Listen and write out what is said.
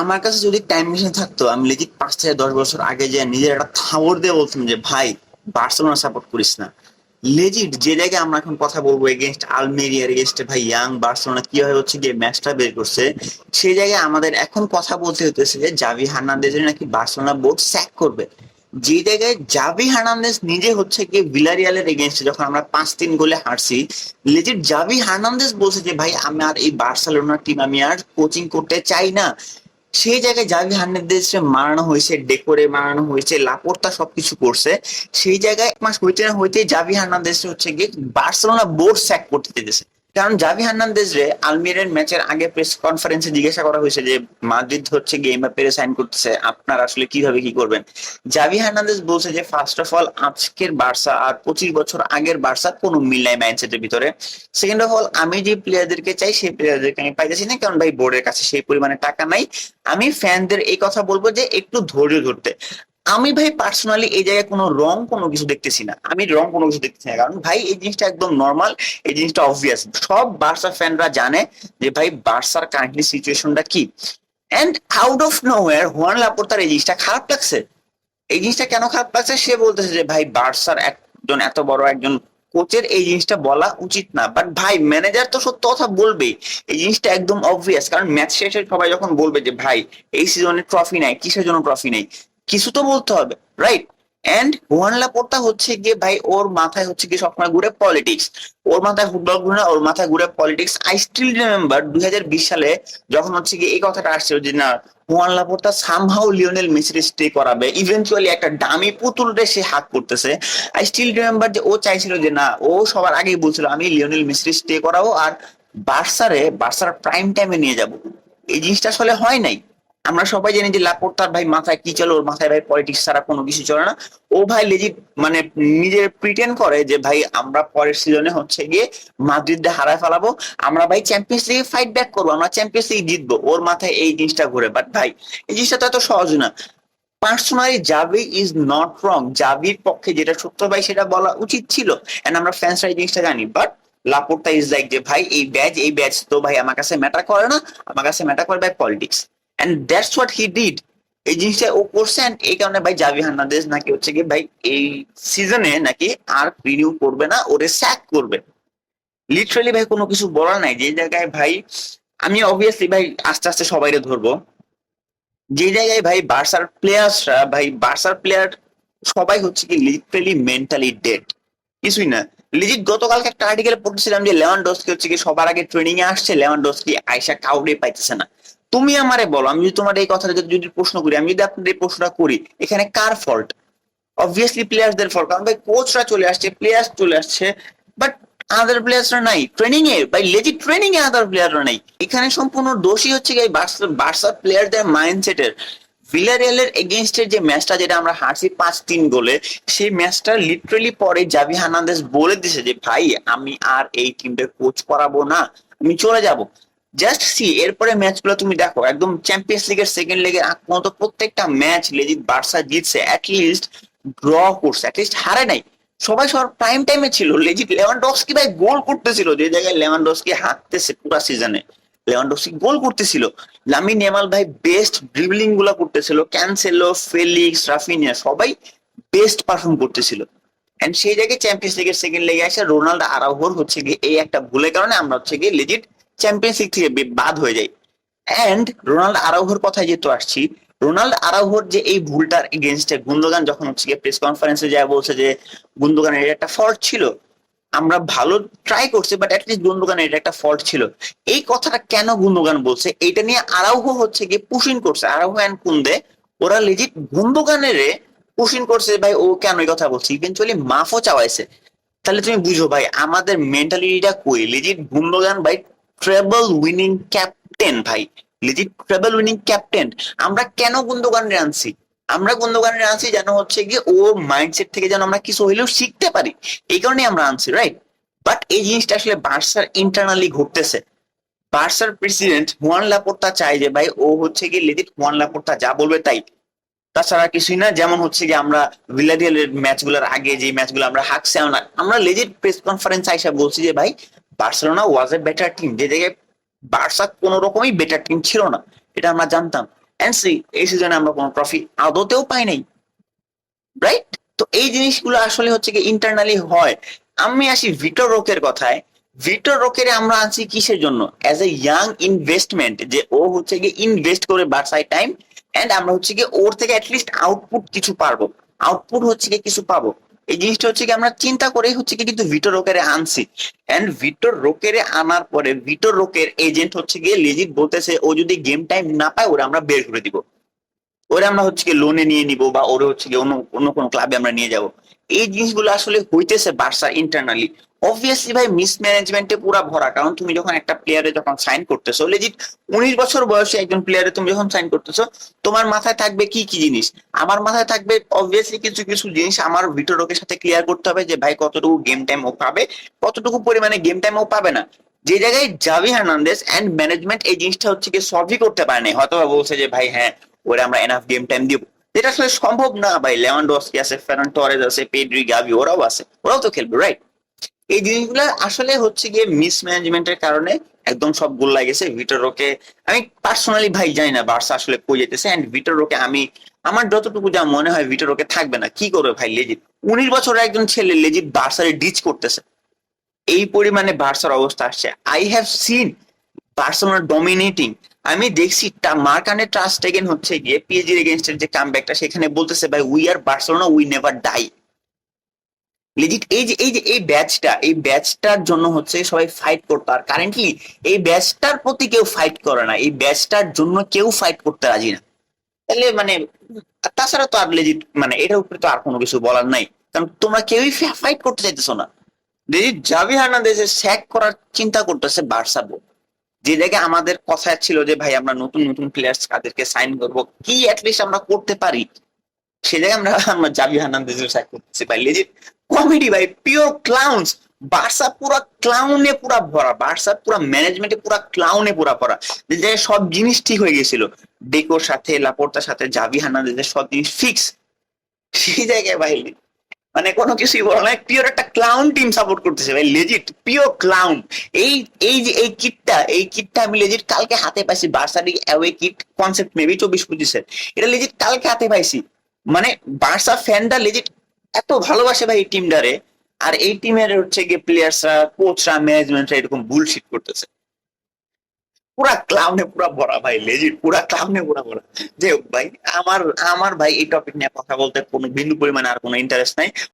আমার কাছে যদি টাইম মেশিন থাকতো, আমি লেজিট 5 থেকে 10 বছর আগে যে নিজের একটা থাবড় দিয়ে বলতাম যে ভাই বার্সেলোনা সাপোর্ট করিস না। লেজিট যে জায়গায় আমরা এখন কথা বলবো এগেনস্ট আলমেরিয়ার এগেনস্টে, ভাই ইয়াং বার্সেলোনা কিভাবে হচ্ছে গিয়ে ম্যাচটা বের করছে, সেই জায়গায় আমাদের এখন কথা বলতে হতেছে যে জাভি হার্নান্দেজের নাকি বার্সেলোনা বোর্ড স্যাক করবে। যে জায়গায় জাভি হার্নান্দেজ নিজে হচ্ছে গিয়ে ভিলারিয়ালের এগেনস্টে যখন আমরা 5-3 গোলে হারছি, লেজিট জাভি হার্নান্দেজ বলছে যে ভাই আমি আর এই বার্সেলোনা টিম আমি আর কোচিং করতে চাই না। সেই জায়গায় জাভি হার্নান্দেজকে মারানো হয়েছে, ডেকোরে মারানো হয়েছে, লাপোর্তা সবকিছু করছে। সেই জায়গায় 1 মাস হইতে না হইতে জাভি হার্নান্দেজ হচ্ছে গিয়ে বার্সেলোনা বোর্ড স্যাক করতে চেয়েছে। কারণ জাভি হার্নান্দেজ রে আলমিরের ম্যাচের আগে প্রেস কনফারেন্সে জিজ্ঞাসা করা হয়েছে যে মাদ্রিদ হচ্ছে গিয়ে এমবাপ্পেরে সাইন করতেছে, আপনার আসলে কিভাবে কি করবেন। জাভি হার্নান্দেজ বলছে যে ফার্স্ট অফ অল আজকের বার্সা আর 25 বছর আগের বার্সা কোনো মিল নাই মাইন্ডসেটের ভিতরে। সেকেন্ড অফ অল আমি যে প্লেয়ারদেরকে চাই সেই প্লেয়ারদেরকে আমি পাইতেছি না, কারণ ভাই বোর্ডের কাছে সেই পরিমাণে টাকা নাই। আমি ফ্যানদের এই কথা বলবো যে একটু ধৈর্য ধরতে। আমি ভাই পার্সোনালি এই জায়গায় কোনো রং কোনো কিছু দেখতেছি না, আমি রং কোনো কিছু দেখতেছি না, কারণ ভাই এই জিনিসটা একদম নর্মাল, এই জিনিসটা অবভিয়াস, সব বার্সা ফ্যানরা জানে যে ভাই বার্সার কারেন্টলি সিচুয়েশনটা কি। And out of nowhere Juan লাপোর্তার এই জিনিসটা খারাপ লাগছে। এই জিনিসটা কেন খারাপ লাগছে, সে বলতেছে যে ভাই বার্সার একজন এত বড় একজন কোচের এই জিনিসটা বলা উচিত না, বাট ভাই ম্যানেজার তো সত্য কথা বলবেই। এই জিনিসটা একদম অবভিয়াস, কারণ ম্যাচ শেষে সবাই যখন বলবে যে ভাই এই সিজনে ট্রফি নাই, কিসের জন্য ট্রফি নাই, কিছু তো বলতে হবে, রাইট? এন্ড হুয়ান লাপোর্তা হচ্ছে গিয়ে ভাই ওর মাথায় হচ্ছে কি সবসময় ঘুরে পলিটিক্স, ওর মাথায় ফুটবল ঘুরে না, ওর মাথায় ঘুরে পলিটিক্স। আই স্টিল রিমেম্বার 2020 সালে যখন হচ্ছে কি এই কথাটা আসছিল যে না হুয়ান লাপোর্তা সামহাউ লিওনেল মেসির স্টে করাবে, ইভেন্চুয়ালি একটা ডামি পুতুলরে সে হাত করতেছে। আই স্টিল রিমেম্বার যে ও চাইছিল যে না, ও সবার আগেই বলছিল আমি লিওনেল মেসির স্টে করাবো আর বার্সার প্রাইম টাইমে নিয়ে যাব। এই জিনিসটা আসলে হয় নাই। আমরা সবাই জানি যে লাপোর্তার ভাই মাথায় কি চলে, ওর মাথায় ভাই পলিটিক্স ছাড়া কোনো কিছু চলে না। ও ভাই লেজিট মানে নিজের প্রিটেন্ড করে যে ভাই আমরা পরের সিজনে হচ্ছে গিয়ে মাদ্রিদে হারায় ফেলাবো, আমরা ভাই চ্যাম্পিয়ন্স লিগে ফাইট ব্যাক করবো, আমরা চ্যাম্পিয়ন্স লিগ জিতবো, ওর মাথায় এই জিনিসটা ঘুরে। বাট ভাই এই জিনিসটা তো এত সহজ না। Personally Xavi is not wrong, জাভির পক্ষে যেটা সত্য ভাই সেটা বলা উচিত ছিল, এন্ড আমরা ফ্যান্সরা এই জিনিসটা জানি। বাট লাপোর্তা ইজ লাইক যে ভাই এই ব্যাচ তো ভাই আমার কাছে ম্যাটার করে না, আমার কাছে ম্যাটার করে ভাই politics, and that's what he did. এই জিনিসটা ও করছে, and এই কারণে ভাই জাভি হার্নান্দেজ নাকি হচ্ছে কি ভাই এই সিজনে নাকি আর রিনিউ করবে না, ওরে স্যাক করবে। লিটারালি ভাই কোনো কিছু বলার নাই। যে জায়গায় ভাই আমি অবভিয়াসলি ভাই আস্তে আস্তে সবাইরে ধরবো, যে জায়গায় ভাই বার্সার প্লেয়ার সবাই হচ্ছে কি লিটারালি মেন্টালি ডেড, কিছুই না। লিজিট গতকালকে একটা আর্টিকেল পড়তেছিলাম যে লেভানডস্কি হচ্ছে কি সবার আগে ট্রেনিং এ আসছে, লেভানডস্কি আয়সা কাউরে পাইতেছে না। তুমি আমারে বলো, আমি যদি তোমার এই কথাটা যদি প্রশ্ন করি, আমি যদি আপনার এই প্রশ্নটা করি, এখানে কার ফল্ট? অবভিয়াসলি প্লেয়ারদের ফল্ট, কারণ ভাই কোচরা চলে আসছে, প্লেয়ার চলে আসছে, বাট আদার প্লেয়ার্সরা নাই ট্রেনিং এ, ভাই লেজিট ট্রেনিং এ আদার প্লেয়াররা নাই। এখানে সম্পূর্ণ দোষী হচ্ছে কি বার্সার প্লেয়ারদের মাইন্ডসেটের। ভিলারিয়ালের এগেইনস্টের যে ম্যাচটা যেটা আমরা হারছি 5-3 গোলে, সেই ম্যাচটা লিটারালি পরে জাভি হার্নান্দেজ বলে দিছে যে ভাই আমি আর এই টিমটা কোচ করাবো না, আমি চলে যাব। জাস্ট সি এরপরে ম্যাচগুলো তুমি দেখো, একদম চ্যাম্পিয়ন্স লিগের সেকেন্ড লেগের আগ পর্যন্ত প্রত্যেকটা ম্যাচ লেজিট বার্সা জিতছে, অ্যাটলিস্ট ড্র করছে, অ্যাটলিস্ট হারে নাই। সবাই সবার প্রাইম টাইমে ছিল, লেজিট লেভানডস্কি ভাই গোল করতেছিল, যে জায়গায় লেভানডস্কি হাঁটতেছে পুরো সিজনে লেভানডস্কি গোল করতেছিল। লামিন ইয়ামাল ভাই বেস্ট ড্রিবলিং গুলা করতেছিল, ক্যানসেলো, ফেলিক্স, রাফিনিয়া সবাই বেস্ট পারফর্ম করতেছিল। এন্ড সেই জায়গায় চ্যাম্পিয়ন্স লিগের সেকেন্ড লেগে আসে রোনাল্ডো আরাউহোর হচ্ছে গিয়ে এই একটা ভুলের কারণে আমরা হচ্ছে গিয়ে লেজিট চ্যাম্পিয়ন্স লিগ থেকে বাদ হয়ে যাই। এন্ড রোনাল্ডো আরাউহোর কথায় যেহেতু আসছি, রোনাল্ডো আরাউহোর যে এই ভুলটার এগেনস্টে গুন্দোগান যখন হচ্ছে গিয়ে প্রেস কনফারেন্সে যায় বলছে যে গুন্দোগানের এটা একটা ফল্ট ছিল, আমরা ভালো ট্রাই করছি বাট অ্যাটলিস্ট গুন্দোগানের এটা একটা ফল্ট ছিল। এই কথাটা কেন গুন্দোগান বলছে, এইটা নিয়ে আরাউহো হচ্ছে গিয়ে পুশিং করছে, আরাউহো এন্ড কুন্দে ওরা লিজিট গুন্দোগানের পুশিং করছে ভাই ও কেন এই কথা বলছে, ইভেনচুয়ালি মাফও চাওয়াইছে। তাহলে তুমি বুঝো ভাই আমাদের মেন্টালিটিটা কই। লিজিট গুন্দোগান ভাই ট্রেবল উইনিং ক্যাপ্টেন, ভাই লিজিট ট্রেবল উইনিং ক্যাপ্টেন। আমরা কেন গুন্দোগানের আনছি, আমরা গুন্দোগানের আনছি যেন হচ্ছে গিয়ে ওর মাইন্ডসেট থেকে যেন আমরা কিছু হইলেও শিখতে পারি, এই কারণে আমরা আনছি, রাইট? বাট এই জিনিসটা আসলে বার্সার ইন্টারনালি ঘটতেছে। বার্সার প্রেসিডেন্ট হুয়ান লাপোর্তা চায় যে ভাই ও হচ্ছে গিয়ে লিজিট হুয়ান লাপোর্তা যা বলবে তাই, তাছাড়া কিছুই না। যেমন হচ্ছে কি আমরা ভিলারিয়ালের ম্যাচগুলোর আগে যে ম্যাচগুলো আমরা হাঁকছি, আমরা লেজিট প্রেস কনফারেন্স আইসা বলছি যে ভাই Barcelona was a better team, যে জায়গায় বার্সা কোনো রকমই বেটার টিম ছিল না, এটা আমরা জানতাম। এন্ড সি এই সিজনে আমরা কোনো ট্রফি আদতেও পাই নাই, রাইট? তো এই জিনিসগুলো আসলে হচ্ছে কি ইন্টারনালি হয়। আমি আসি ভিক্টর রোকের কথায়। ভিক্টর রোকের আমরা আনছি কিসের জন্য? অ্যাজ এ ইয়াং ইনভেস্টমেন্ট, যে ও হচ্ছে গিয়ে ইনভেস্ট করে বার্সায় টাইম, এন্ড আমরা হচ্ছে গিয়ে ওর থেকে অ্যাটলিস্ট আউটপুট কিছু পারবো, আউটপুট হচ্ছে গিয়ে কিছু পাবো। এই জিনিসটা হচ্ছে কি আমরা চিন্তা করেই হচ্ছে কি কিন্তু ভিক্টর রোকেরে আনছি। এন্ড ভিক্টর রোকেরে আনার পরে ভিক্টর রোকের এজেন্ট হচ্ছে গিয়ে লেজিট বলতেছে ও যদি গেম টাইম না পায় ওরা আমরা বের করে দিব, ওরা আমরা হচ্ছে কি লোনে নিয়ে নিব, বা ওরা হচ্ছে কি অন্য অন্য কোনো ক্লাবে আমরা নিয়ে যাব। এই জিনিসগুলো আসলে হইতেছে বার্সা ইন্টারনালি। অবভিয়াসলি ভাই মিসম্যানেজমেন্টে পুরা ভরা, কারণ তুমি যখন একটা প্লেয়ারে যখন সাইন করতেছো, লেজিট 19 বছর বয়সে একজন প্লেয়ারে তুমি যখন সাইন করতেছো, তোমার মাথায় থাকবে কি কি জিনিস? আমার মাথায় থাকবে অবভিয়াসলি কিছু কিছু জিনিস আমার ভিটোরকের সাথে ক্লিয়ার করতে হবে, যে ভাই কতটুকু গেম টাইম ও পাবে, কতটুকু পরিমাণে গেম টাইম ও পাবে না। যে জায়গায় জাভি হার্নান্দেজ এন্ড ম্যানেজমেন্ট এই জিনিসটা হচ্ছে কি সলভই করতে পারে নাই, হয়তো বলছে যে ভাই হ্যাঁ ওরা আমরা এনাফ গেম টাইম দিব, যেটা আসলে সম্ভব না ভাই। লেভানডস্কি আছে, ফেরান টরেজ আছে, পেড্রি, গাভি, ওরাও আছে, ওরাও তো খেলবে, রাইট? এই জিনিসগুলো আসলে হচ্ছে গিয়ে মিসম্যানেজমেন্টের কারণে একদম সব গোল লাগেছে ভিটর রোকে। আমি পার্সোনালি ভাই জানি না বার্সা আসলে কই যেতেছে, এন্ড ভিটর রোকে আমি আমার যতটুকু যা মনে হয় ভিটর রোকে থাকবে না। কি করবে ভাই লেজিট 19 বছরের একজন ছেলে লেজিট বার্সারে ডিচ করতেছে, এই পরিমাণে বার্সার অবস্থা আসছে। I have seen Barcelona dominating. আমি দেখছি মার্কানে ট্রাস্টেগেন হচ্ছে গিয়ে পিএসজির এগেইনস্টের যে কামব্যাকটা, সেখানে বলতেছে ভাই we are Barcelona, we never die. Legit এই ব্যাচটা, এই ব্যাচটার জন্য হচ্ছে সবাই ফাইট করতো, আর কারেন্টলি এই ব্যাচটার প্রতি কেউ ফাইট করে না, এই ব্যাচটার জন্য কেউ ফাইট করতে রাজি না। তাহলে মানে তাছাড়া তো আর লেজিট মানে এটার উপরে তো আর কোনো কিছু বলার নাই, কারণ তোমরা কেউই ফাইট করতে চাইতেছো না। লেজিট জাভি হার্নান্দেজের স্যাক করার চিন্তা করতেছে বার্সা বোর্ড, যে জায়গায় আমাদের কথা ছিল যে ভাই আমরা নতুন নতুন প্লেয়ার্স কাদেরকে সাইন করব, কি অ্যাটলিস্ট আমরা করতে পারি, সে জায়গায় আমরা আমরা জাভি হার্নান্দেজের সাইন করতেছি ভাই। লেজিট কমেডি ভাই, পিওর ক্লাউনস। বার্সা পুরা ক্লাউনে পুরা ভরা, বার্সা পুরা ম্যানেজমেন্টে পুরা ক্লাউনে পুরা ভরা। যে জায়গায় সব জিনিস ঠিক হয়ে গেছিল, ডেকোর সাথে, লাপোর্তার সাথে, জাভি হার্নান্দেজের সব জিনিস ফিক্স, সেই জায়গায় ভাই মানে কোনো কিছুই বলা নাই, পিওর একটা ক্লাউন টিম সাপোর্ট করতেছে ভাই, লেজিট পিওর ক্লাউন। এই এই যে এই কিটটা আমি লেজিট কালকে হাতে পাইছি, বার্সার অ্যাওয়ে কিট কনসেপ্ট মেবি 24-25-এর, এটা লেজিট কালকে হাতে পাইছি। মানে বার্সা ফ্যানটা লেজিট এত ভালোবাসে ভাই এই টিমটারে, আর এই টিমের হচ্ছে গিয়ে প্লেয়ার্সরা, কোচরা, ম্যানেজমেন্টরা এরকম বুলশিট করতেছে। পুরা ক্লাউনে পুরা ভরা ভাই, লেজিট পুরা ক্লাউনে পুরা ভরা। যাই হোক ভাই, আমার আমার ভাই এই টপিক নিয়ে কথা বলতে কোনো বিন্দু পরিমাণে আর কোনো ইন্টারেস্ট নাই।